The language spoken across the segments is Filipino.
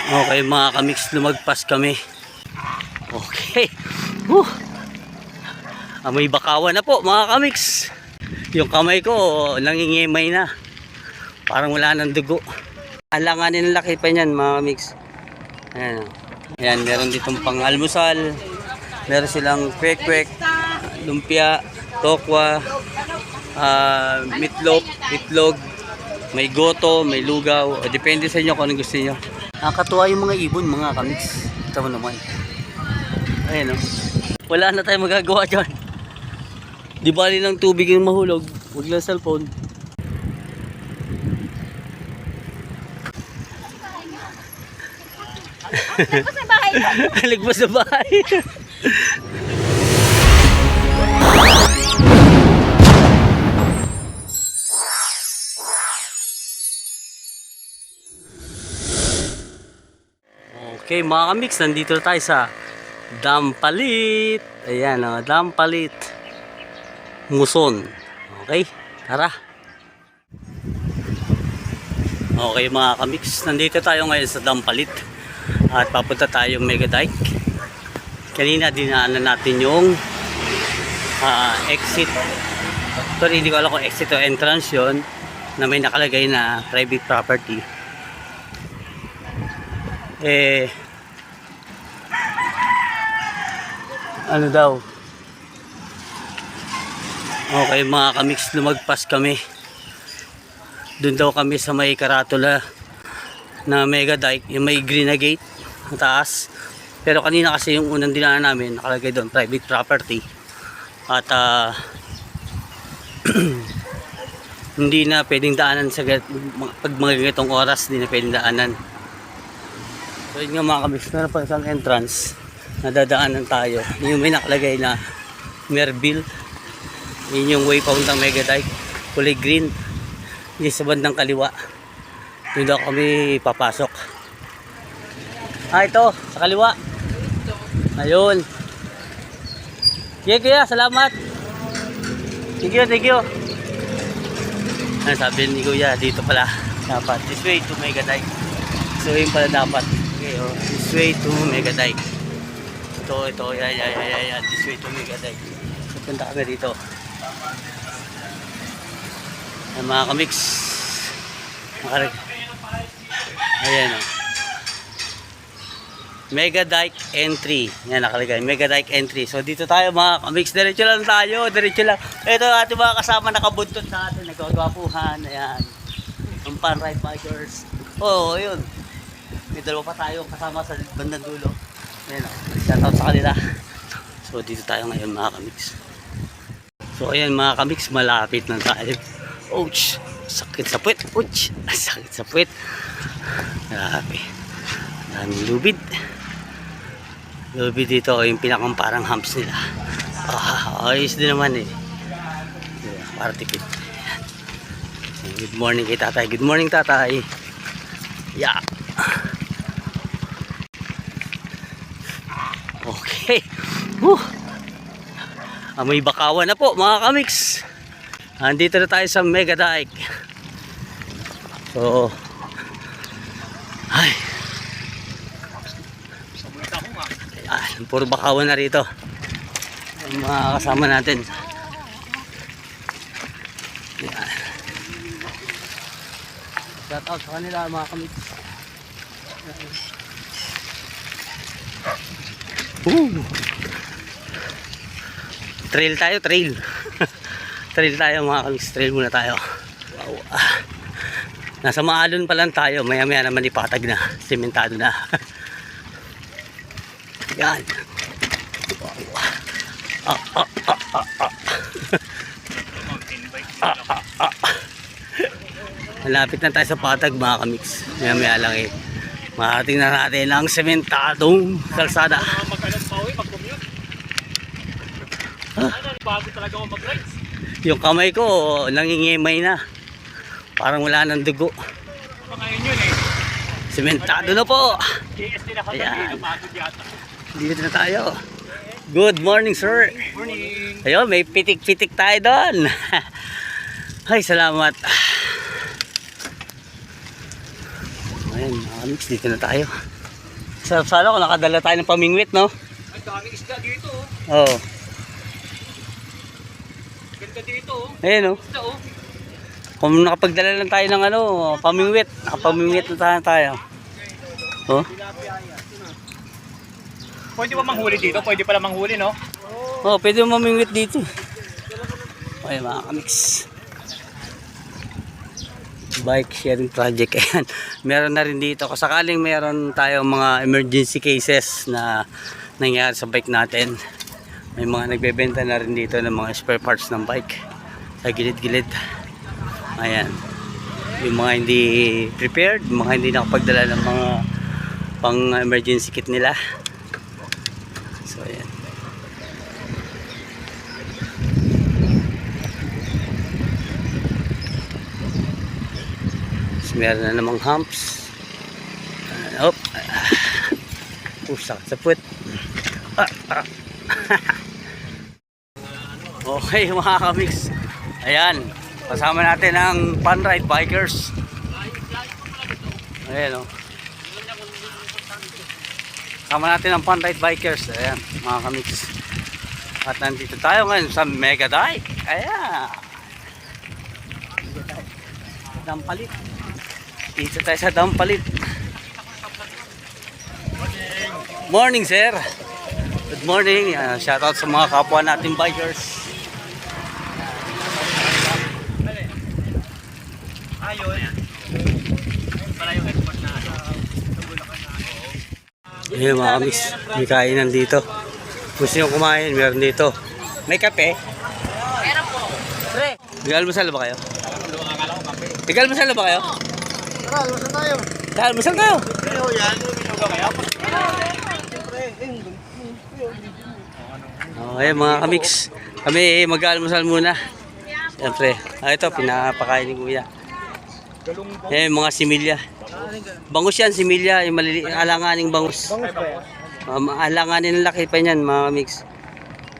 Okay mga kamix, lumagpas kami. Okay. Amoy bakawan na po mga kamix. Yung kamay ko nangingimay na. Parang wala nang dugo. Alanganin ng laki pa niyan mga kamix. Ayan. Ayan, meron ditong pang almusal. Meron silang kwek-kwek, lumpia, tokwa, itlog, may goto, may lugaw. Depende sa inyo kung anong gusto niyo. Nakakatuwa yung mga ibon mga kamix. Ito mo naman. Ayan o. Wala na tayong magagawa dyan. Di bali ng tubig yung mahulog. Huwag lang cellphone. Lagpas sa bahay. Lagpas sa bahay. Okay mga kamix, nandito tayo sa Dampalit. Ayan o, Dampalit Muson. Okay, tara. Okay mga kamix, nandito tayo ngayon sa Dampalit. At papunta tayo Mega Dike. Kanina dinaanan natin yung exit. Sorry, hindi ko alam kung exit o entrance yun, na may nakalagay na private property. Ano daw? Okay mga kamix, lumagpas kami. Doon daw kami sa may karatula na Mega Dike, yung may green na gate na taas. Pero kanina kasi yung unang dinaanan namin nakalagay doon private property. At hindi na pwedeng daanan sa pag mga ganitong oras, hindi na pwedeng daanan. So yun nga mga kamix, meron pa isang entrance na dadaanan tayo. Yung may nakalagay na Merville. Yun yung way pauntang Mega Dike, kulay green. Yung sa bandang kaliwa, doon daw kami papasok. Ito, sa kaliwa. Ayun. Sige kuya, salamat. Thank you. Sabi ni kuya, dito pala dapat. This way to Mega Dike. So yun pala dapat. Okay, oh. This way to Mega Dike. Ito, yan. This way to Mega Dike. So punta kami dito. Ay, mga kamix. Ayan o. Mega Dike entry. Yan nakalagay. Mega Dike entry. So dito tayo mga kamix. Diretso lang tayo. Diretso lang. Ito ating mga kasama nakabuntot sa atin. Nagkagwapuhan. Ayan. Ang pan-ride bikers. Oo, yun. May dalawa pa tayo kasama sa bandang dulo. Ayan o. Shoutout sa kanila. So dito tayo ngayon mga kamix. So ayan mga kamix. Malapit na tayo. Ouch! Sakit sa puwet. Ouch! Sakit sa puwet. Grabe. Daming lubid. Lubid dito yung pinakang parang humps nila. Ayos din naman eh. Para tipid. Good morning kay tatay. Good morning tatay. Yeah. Okay. Amoy bakawan na po mga kamix. Andito na tayo sa Mega Dike. So, ay. Ayan, puro bakawan na rito. Ang mga kasama natin. Ayan. Shout out sa kanila mga kamit. Trail tayo, trail. Trail tayo mga kamix, trail muna tayo. Wow. Nasa maalon pa lang tayo, maya maya naman ipatag na, sementado na. Yan. Wow. Malapit na tayo sa patag mga kamix, maya maya lang eh. Marating na natin ang sementadong kalsada. Bago talaga ako mag-rides. Yung kamay ko nangingimay na. Parang wala nang dugo. Ngayon yun eh. Sementado na po. KSD na kami. Napagod yata. Dito na tayo. Good morning sir. Morning. Ayun, may pitik-pitik tayo doon. Ay, salamat. Ayun, mga mix, dito na tayo. Sarap sana kung nakadala tayo ng pamingwit, no? Ang daming isda dito oh. Oo. Ganda dito oh. Ayan, no? Isda oh. Kung nakapagdala lang tayo ng ano, pamingwit. Nakapamingwit na tayo. Oh. Pwede ba manghuli dito? Pwede pala manghuli no? Oh, pwede mo mamingwit dito. Okay, mga kamix. Bike sharing project. Ayan. Meron na rin dito. Kung sakaling meron tayong mga emergency cases na nangyari sa bike natin, may mga nagbebenta na rin dito ng mga spare parts ng bike sa gilid-gilid. Ayan. Yung mga hindi prepared, mga hindi nakapagdala ng mga pang emergency kit nila. So, ayan. Meron na namang humps. Sakit sa puwet. Okay mga kamix. Ayan. Kasama natin ang fun ride bikers. Ayan o. Kasama natin ang fun ride bikers. Ayan mga kamix. At nandito tayo ngayon sa Mega Dike. Ayan. Dampalit. Dito tayo sa Dampalit. Morning sir. Good morning. Shoutout sa mga kapwa natin bikers. Ayun. Para yung export na. Ayan mga kamis. May kainan dito. Gusto nyo kumain, meron dito. May kape? Meron po. Pre, nag-almusal ba kayo? Nag-almusal ba kayo? Tara, almasal tayo. Nag-almusal tayo. Pero yan, minuga kaya? Okay mga kamiks. Kami mag-almusal muna. Siyempre. Ito, pinapakain ni Kuya. Mga similya. Bangus yan, similya. Yung alanganing bangus. Bangus ba yan? Alanganin ng laki pa yan mga kamiks.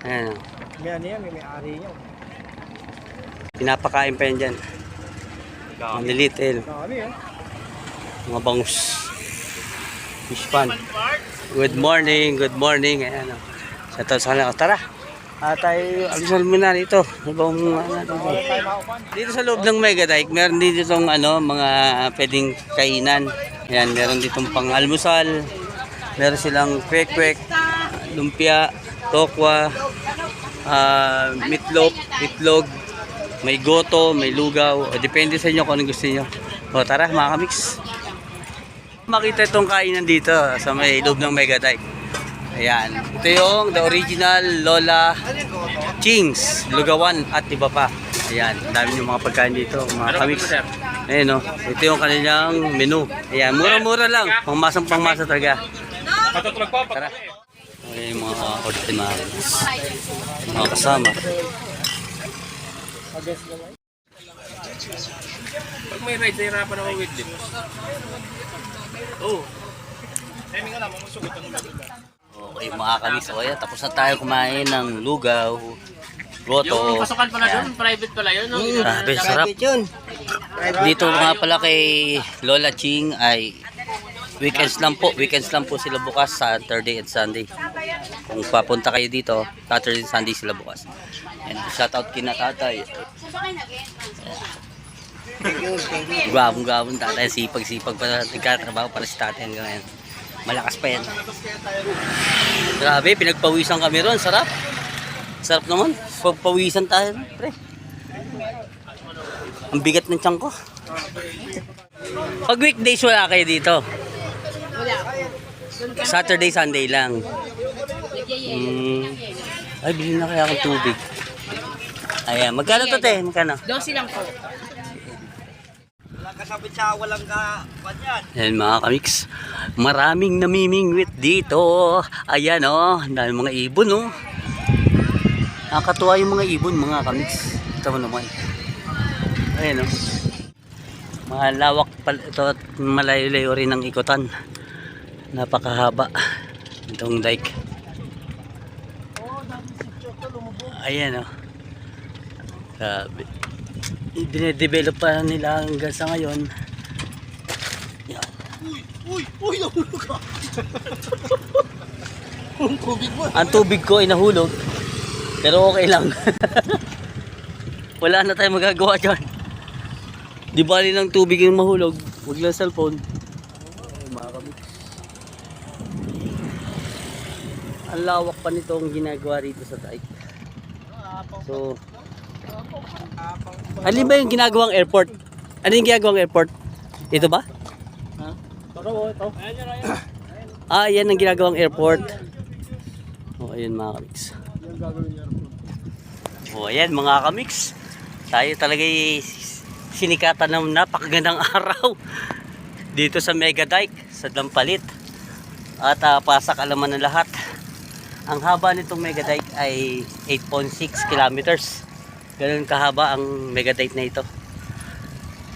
Ayan. May ano yan, may ari niya. Pinapakain pa yan dyan. Maliliit eh. Dami yan. Mga bangus. Fish pan. Good morning, good morning. Ayan o. Sa ito sa kanila. Tara. Tayo almusal muna dito. Dito sa loob ng Mega Dike, meron dito itong mga pwedeng kainan. Ayan, meron ditong pang almusal. Meron silang kwek-kwek, lumpia, tokwa, itlog, may goto, may lugaw. Depende sa inyo kung anong gusto niyo. O tara mga kamiks. Makita itong kainan dito sa may loob ng Mega Dike. Ayan. Ito yung the original Lola Ching's, Lugawan at iba pa. Ayan. Dami yung mga pagkain dito mga kamiks. Ayan o. Ito yung kanilang menu. Ayan. Mura-mura lang. Pangmasang-pangmasa talaga. Patutulog po. Tara. Ayan yung mga ordinary. Mga kasama. Pag may ride, nahirapan ako with it. Oo. Timing ka lang, mamusugot ang ulag. Okay mga kamiks. O ayan. Tapos na tayo kumain ng lugaw, goto. Yung pasukan pala doon, private pala yun. No? Grabe, sarap. Dito nga pala kay Lola Ching ay weekends lang po sila bukas, Saturday at Sunday. Kung papunta kayo dito, Saturday and Sunday sila bukas. And shout out kina tatay. Gwabong tatay, sipag pa nagkatrabaho para sa tatay hanggang ngayon. Malakas pa yan. Grabe, pinagpawisan kami ron, sarap. Sarap naman, pagpawisan tayo, pre. Ang bigat ng tiyan ko. Pag weekdays wala kayo dito. Saturday, Sunday lang. Ay, bilhin na kaya akong tubig. Ayan, magkano to te? Magkano? 12 lang po. Wala kasabit sa walang kanyan. Ayan mga kamiks. Maraming namimingwit dito. Ayan o, dahil mga ibon o. Nakakatuwa yung mga ibon mga kamiks. Ito mo naman. Ayan o. Malawak pala ito at malayo-layo rin ang ikutan. Napakahaba itong dike. Ayan o. Grabe. Dinedevelop pa nila hanggang sa ngayon. Yan. Uy, nahulog ka. Ang tubig mo. Ang tubig ko ay nahulog. Pero okay lang. Wala na tayong magagawa dyan. Di bali ng tubig yung mahulog. Huwag lang cellphone. Ay, mga kamix. Ang lawak pa nitong ginagawa rito sa dike. So, ano ba yung ginagawang airport? Ano yung ginagawang airport? Ito ba? Ito. Ah, yan ang ginagawang airport. O, ayan mga kamix. Yung gagawin niya. O, ayan mga kamix. Tayo talaga sinikatan ng napakagandang araw dito sa Mega Dike sa Dampalit. At pasakalaman ng lahat, ang haba nitong Mega Dike ay 8.6 kilometers. Ganun kahaba ang Mega Dike na ito.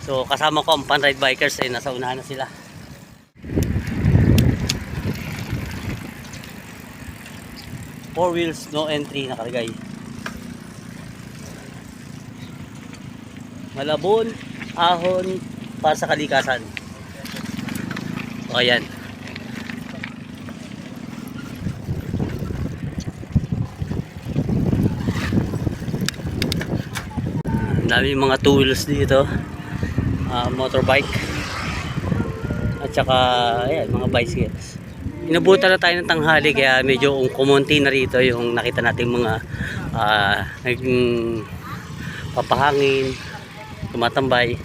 So kasama ko ang Pan-Ride Bikers ay nasa unahan na sila. Four wheels, no entry nakalagay. Malabon, ahon, para sa kalikasan. O ayan. Ang dami mga tools dito. Motorbike. At saka, ayan, mga bicycles. Inabutan na tayo ng tanghali kaya medyo kumonti na rito yung nakita nating mga papahangin, tumatambay.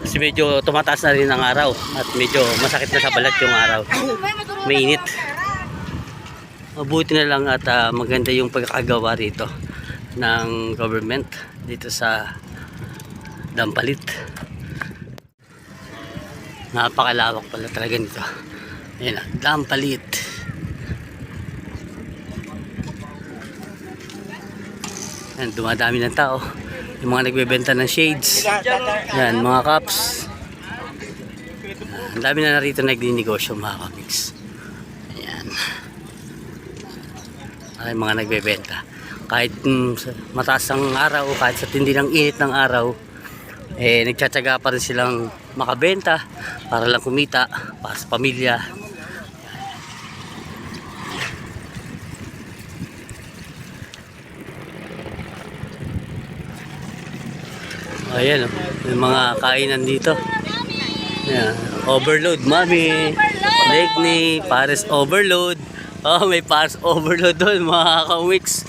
Kasi medyo tumataas na rin ang araw at medyo masakit na sa balat yung araw. Mainit. Mabuti na lang at maganda yung pagkakagawa rito ng government dito sa Dampalit. Napakalawak pala talaga nito. Ayan, Dampalit. Ayan, dumadami ng tao. Yung mga nagbebenta ng shades. Yan, mga cups. Ang dami na narito nagdi-negosyo mga kamix. Ayan. Ay, mga nagbebenta. Kahit mataas ang araw, kahit sa tindi ng init ng araw, eh, nagtsatsaga pa rin silang makabenta para lang kumita, para sa pamilya. Ayan, yung mga kainan dito. Ayan, overload, mami. Legni, Paris overload. Oh, may Paris overload doon, mga ka-wix.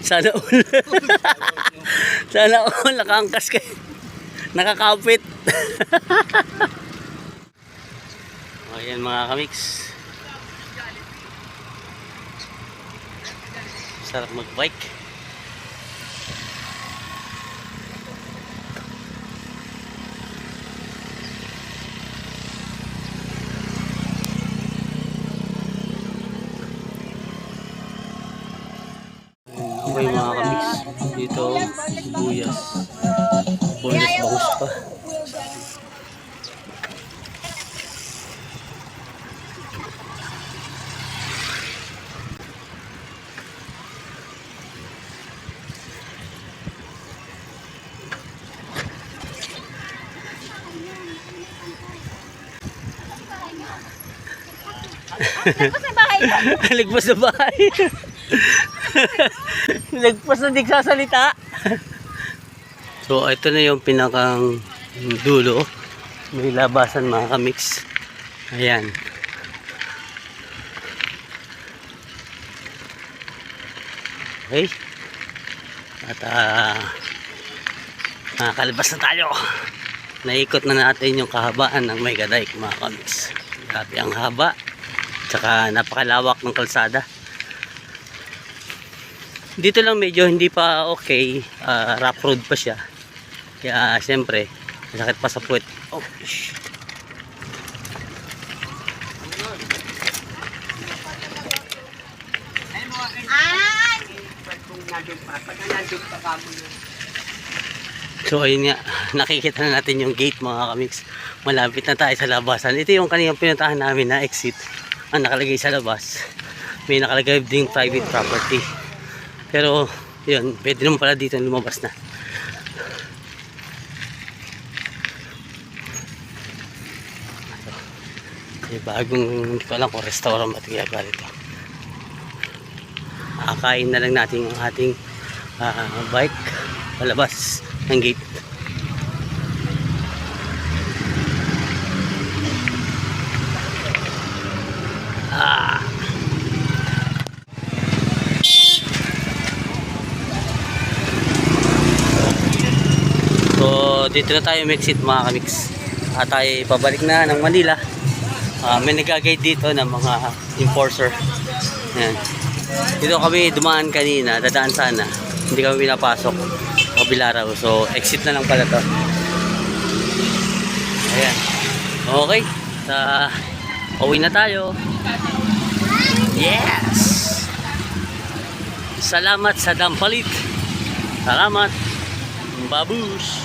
Sana all. Sana all, nakangkas kayo. Nakakapit. Ayan mga ka-mix. Sarap mag-bike. Okay mga kamix, dito sibuyas, bonus bangus pa. Ligpas sa bahay. Nagpas na di sasalita. So ito na yung pinakang dulo. May labasan mga kamix. Ayan. Okay. At nakakalabas na tayo. Naikot na natin yung kahabaan ng Mega Dike mga kamix. Grabe ang haba. Tsaka napakalawak ng kalsada. Dito lang medyo hindi pa okay, rough road pa siya. Kaya siyempre, masakit pa sa puwet. Oh, so ayun nga, nakikita na natin yung gate mga kamix. Malapit na tayo sa labasan. Ito yung kanina pinuntahan namin na exit. Ang nakalagay sa labas. May nakalagay ding private property. Pero yun, pwede naman pala dito lumabas na. May bagong, hindi ko alam kung restaurant ba tingyaga rito. Akain na lang natin ang ating bike palabas ng gate. So dito na tayo exit mga kamix. At tayo pabalik na ng Manila. May nagagay dito ng mga enforcer. Ayan. Dito kami dumaan kanina, dadaan sana. Hindi kami pinapasok. Kabila raw. So exit na lang pala to. Ayan. Okay. Uwi na tayo. Yes! Salamat sa dampalit. Salamat. Babush.